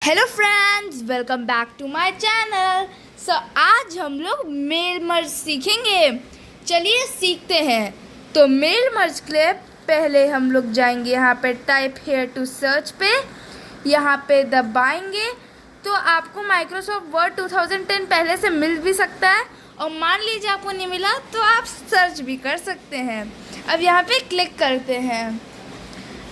Hello friends, welcome back to my channel. आज हम लोग मेल मर्ज सीखेंगे। चलिए सीखते हैं। तो मेल मर्ज के लिए पहले हम लोग जाएंगे यहाँ पे टाइप हेयर टू सर्च पे, यहाँ पे दबाएंगे तो आपको माइक्रोसॉफ्ट वर्ड 2010 पहले से मिल भी सकता है, और मान लीजिए आपको नहीं मिला तो आप सर्च भी कर सकते हैं। अब यहाँ पे क्लिक करते हैं।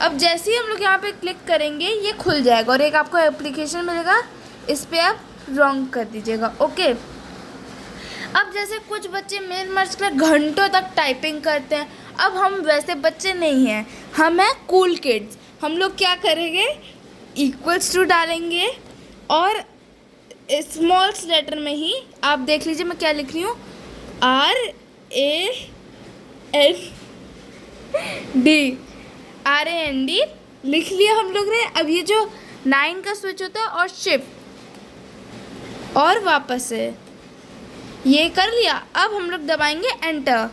अब जैसे ही हम लोग यहाँ पे क्लिक करेंगे ये खुल जाएगा और एक आपको एप्लीकेशन मिलेगा, इस पर आप रॉन्ग कर दीजिएगा। ओके। अब जैसे कुछ बच्चे मेल मर्ज के लिए घंटों तक टाइपिंग करते हैं, अब हम वैसे बच्चे नहीं हैं, हम हैं कूल किड्स। हम लोग क्या करेंगे, इक्वल्स टू डालेंगे और स्मॉल लेटर में ही आप देख लीजिए मैं क्या लिख रही हूँ, RAND लिख लिया हम लोग ने। अब ये जो 9 का स्विच होता है और शिफ्ट और वापस से ये कर लिया। अब हम लोग दबाएंगे एंटर।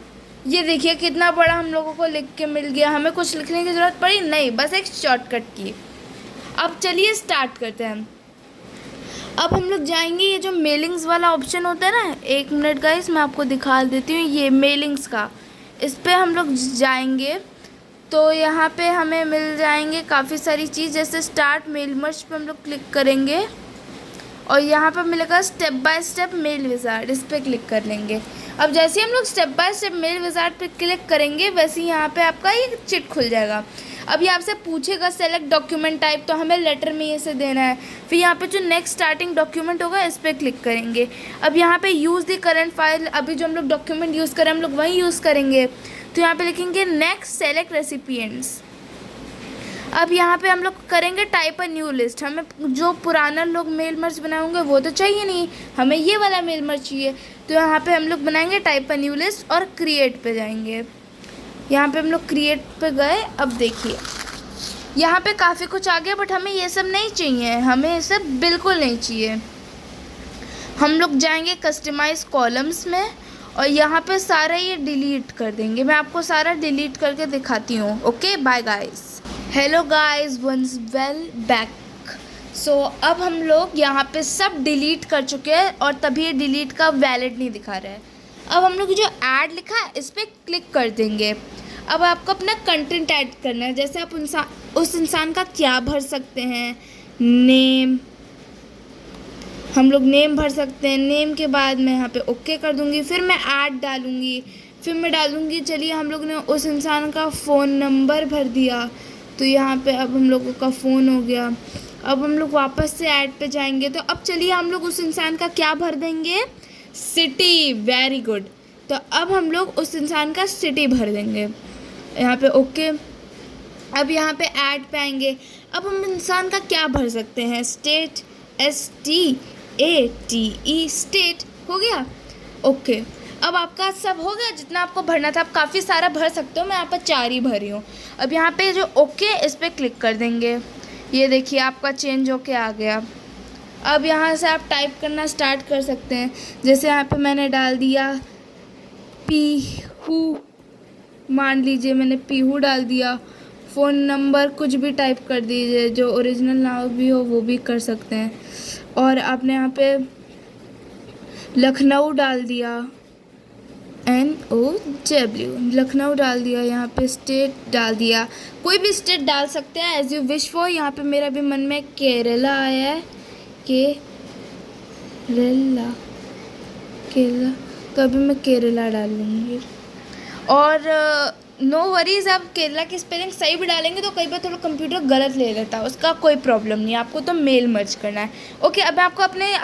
ये देखिए कितना बड़ा हम लोगों को लिख के मिल गया, हमें कुछ लिखने की ज़रूरत पड़ी नहीं, बस एक शॉर्टकट की। अब चलिए स्टार्ट करते हैं। अब हम लोग जाएंगे, ये जो मेलिंग्स वाला ऑप्शन होता है ना, 1 मिनट गाइस मैं आपको दिखा देती हूँ, ये मेलिंग्स का, इस पर हम लोग जाएंगे तो यहाँ पे हमें मिल जाएंगे काफ़ी सारी चीज़। जैसे स्टार्ट मेल मर्ज पे हम लोग क्लिक करेंगे और यहाँ पे मिलेगा step by step mail wizard, इस पर क्लिक कर लेंगे। अब जैसे ही हम लोग step by step mail wizard पे क्लिक करेंगे वैसे ही यहाँ पे आपका ये चिट खुल जाएगा। अब ये आपसे पूछेगा सेलेक्ट डॉक्यूमेंट टाइप, तो हमें लेटर में ये से देना है। फिर यहाँ पे जो नेक्स्ट स्टार्टिंग डॉक्यूमेंट होगा इस पर क्लिक करेंगे। अब यहाँ पे यूज़ दी करंट फाइल, अभी जो हम लोग डॉक्यूमेंट यूज़ करें हम लोग वही यूज़ करेंगे, तो यहाँ पे लिखेंगे नेक्स्ट सेलेक्ट रेसिपिएंट्स। अब यहाँ पे हम लोग करेंगे टाइप अ न्यू लिस्ट। हमें जो पुराना लोग मेल मर्ज बनाए होंगे वो तो चाहिए नहीं, हमें ये वाला मेल मर्ज चाहिए, तो यहाँ पे हम लोग बनाएंगे टाइप अ न्यू लिस्ट और क्रिएट पे जाएंगे। यहाँ पे हम लोग क्रिएट पे गए। अब देखिए यहाँ पे काफ़ी कुछ आ गया, बट हमें ये सब नहीं चाहिए, हमें ये सब बिल्कुल नहीं चाहिए। हम लोग जाएंगे कस्टमाइज कॉलम्स में और यहाँ पे सारा ये डिलीट कर देंगे। मैं आपको सारा डिलीट करके दिखाती हूँ। Okay, bye guys. Hello guys, वंस वेल बैक। अब हम लोग यहाँ पे सब डिलीट कर चुके हैं और तभी ये डिलीट का वैलिड नहीं दिखा रहा है। अब हम लोग जो ऐड लिखा है इस पर क्लिक कर देंगे। अब आपको अपना कंटेंट ऐड करना है, जैसे आप उस इंसान का क्या भर सकते हैं, नेम, हम लोग नेम भर सकते हैं। नेम के बाद मैं यहाँ पे ओके कर दूँगी, फिर मैं ऐड डालूँगी, फिर मैं डालूँगी, चलिए हम लोग ने उस इंसान का फ़ोन नंबर भर दिया, तो यहाँ पे अब हम लोगों का फ़ोन हो गया। अब हम लोग वापस से ऐड पे जाएंगे, तो अब चलिए हम लोग उस इंसान का क्या भर देंगे, सिटी। Very good. तो अब हम लोग उस इंसान का सिटी भर देंगे, यहाँ पे ओके। अब यहाँ पे ऐड पे आएंगे। अब हम इंसान का क्या भर सकते हैं, स्टेट, STATE, स्टेट हो गया। ओके, अब आपका सब हो गया जितना आपको भरना था। आप काफ़ी सारा भर सकते हो, मैं यहाँ पर 4 ही भरी हूँ। अब यहाँ पे जो ओके इस पर क्लिक कर देंगे। ये देखिए आपका चेंज होके आ गया। अब यहाँ से आप टाइप करना स्टार्ट कर सकते हैं। जैसे यहाँ पे मैंने डाल दिया पीहू, मान लीजिए मैंने पीहू डाल दिया। फ़ोन नंबर कुछ भी टाइप कर दीजिए, जो ओरिजिनल नाम भी हो वो भी कर सकते हैं। और आपने यहाँ पे लखनऊ डाल दिया, NOW, लखनऊ डाल दिया। यहाँ पे स्टेट डाल दिया, कोई भी स्टेट डाल सकते हैं एज यू विश फॉर। यहाँ पे मेरा भी मन में केरला आया है, केरला, तो अभी मैं केरला डाल लूँगी। और नो वरीज, आप केरला की स्पेलिंग सही भी डालेंगे तो कई बार थोड़ा कंप्यूटर गलत ले लेता है, उसका कोई प्रॉब्लम नहीं है, आपको तो मेल मर्ज करना है। ओके, अब मैं आपको अपने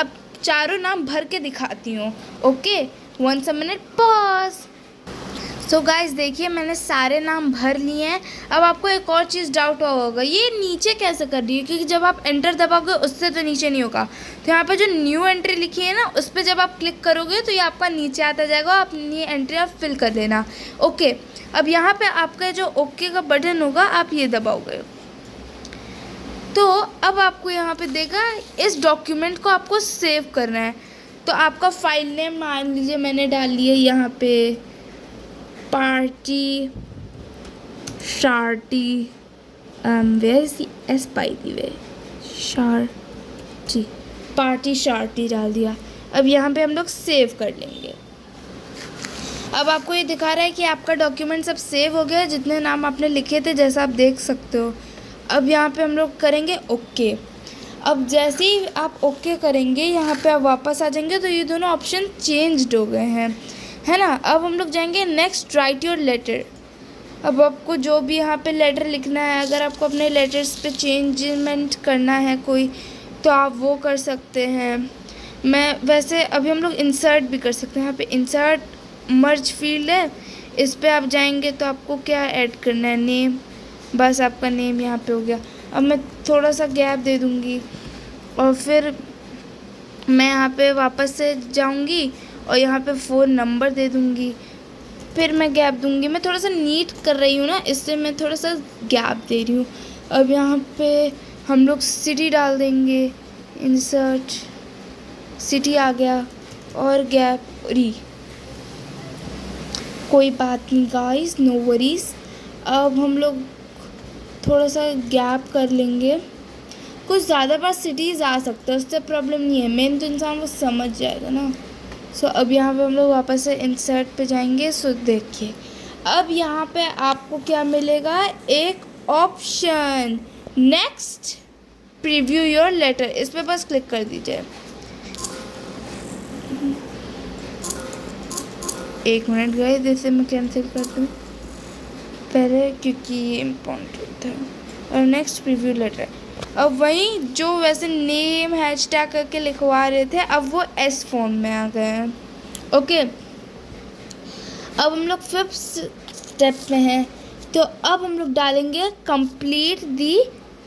चारों नाम भर के दिखाती हूँ। Okay, 1 minute pause. गाइस देखिए मैंने सारे नाम भर लिए हैं। अब आपको एक और चीज़ डाउट हुआ होगा, ये नीचे कैसे कर रही है, क्योंकि जब आप एंटर दबाओगे उससे तो नीचे नहीं होगा। तो यहाँ पे जो न्यू एंट्री लिखी है ना, उस पर जब आप क्लिक करोगे तो ये आपका नीचे आता जाएगा, आप अपनी एंट्री आप फिल कर देना। ओके, अब यहाँ पे आपका जो ओके का बटन होगा आप ये दबाओगे तो अब आपको यहाँ पे देगा इस डॉक्यूमेंट को आपको सेव करना है। तो आपका फाइल नेम मान लीजिए मैंने डाल लिया यहाँ पे पार्टी शार्टी, where is the S by the way, शार जी पार्टी शार्टी डाल दिया। अब यहाँ पे हम लोग सेव कर लेंगे। अब आपको ये दिखा रहा है कि आपका डॉक्यूमेंट सब सेव हो गया है, जितने नाम आपने लिखे थे, जैसा आप देख सकते हो। अब यहाँ पे हम लोग करेंगे ओके। अब जैसे ही आप ओके करेंगे, यहाँ पे आप वापस आ जाएंगे तो ये दोनों ऑप्शन चेंज्ड हो गए हैं, है ना। अब हम लोग जाएंगे नेक्स्ट राइट योर लेटर। अब आपको जो भी यहाँ पे लेटर लिखना है, अगर आपको अपने लेटर्स पे चेंजमेंट करना है कोई, तो आप वो कर सकते हैं। मैं वैसे अभी हम लोग इंसर्ट भी कर सकते हैं। यहाँ पे इंसर्ट मर्ज फील्ड है, इस पे आप जाएंगे तो आपको क्या ऐड करना है, नेम। बस आपका नेम यहाँ पे हो गया। अब मैं थोड़ा सा गैप दे दूँगी और फिर मैं यहाँ पे वापस से जाऊँगी और यहाँ पे फ़ोन नंबर दे दूँगी, फिर मैं गैप दूँगी। मैं थोड़ा सा नीट कर रही हूँ ना, इससे मैं थोड़ा सा गैप दे रही हूँ। अब यहाँ पे हम लोग सिटी डाल देंगे, इंसर्ट सिटी आ गया और गैप री। कोई बात नहीं गाइस, नो वरीज। अब हम लोग थोड़ा सा गैप कर लेंगे। कुछ ज़्यादा बार सिटीज़ आ सकता है, उससे प्रॉब्लम नहीं है, मेन तो इंसान वो समझ जाएगा ना। सो अब यहाँ पे हम लोग वापस से इंसर्ट पे जाएंगे। सो देखिए अब यहाँ पे आपको क्या मिलेगा, एक option next preview your letter, इस पे बस क्लिक कर दीजिए। एक मिनट गए, जैसे मैं कैंसिल कर दूँ पहले, क्योंकि ये इम्पोर्टेंट था। और नेक्स्ट प्रीव्यू लेटर, अब वही जो वैसे नेम हैशटैग करके लिखवा रहे थे, अब वो एस फॉर्म में आ गए हैं। ओके, अब हम लोग 5th स्टेप में हैं, तो अब हम लोग डालेंगे कंप्लीट दी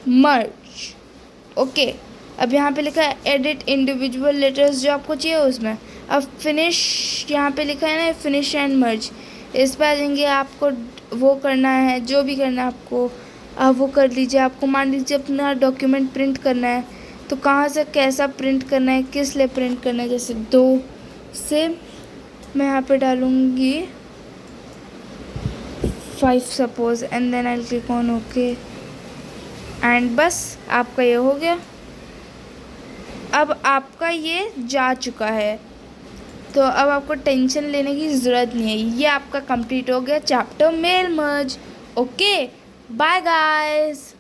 मर्ज। ओके, अब यहाँ पे लिखा है एडिट इंडिविजुअल लेटर्स, जो आपको चाहिए उसमें। अब फिनिश यहाँ पे लिखा है ना, फिनिश एंड मर्ज, इस पर आ जाएंगे। आपको वो करना है, जो भी करना है आपको, आप वो कर लीजिए। आपको मान लीजिए अपना डॉक्यूमेंट प्रिंट करना है, तो कहाँ से कैसा प्रिंट करना है, किस लिए प्रिंट करना है। जैसे 2 से मैं यहाँ पे डालूँगी 5 suppose, and then I click on okay, and बस आपका ये हो गया। अब आपका ये जा चुका है, तो अब आपको टेंशन लेने की ज़रूरत नहीं है। ये आपका कंप्लीट हो गया chapter mail merge. Okay, bye guys.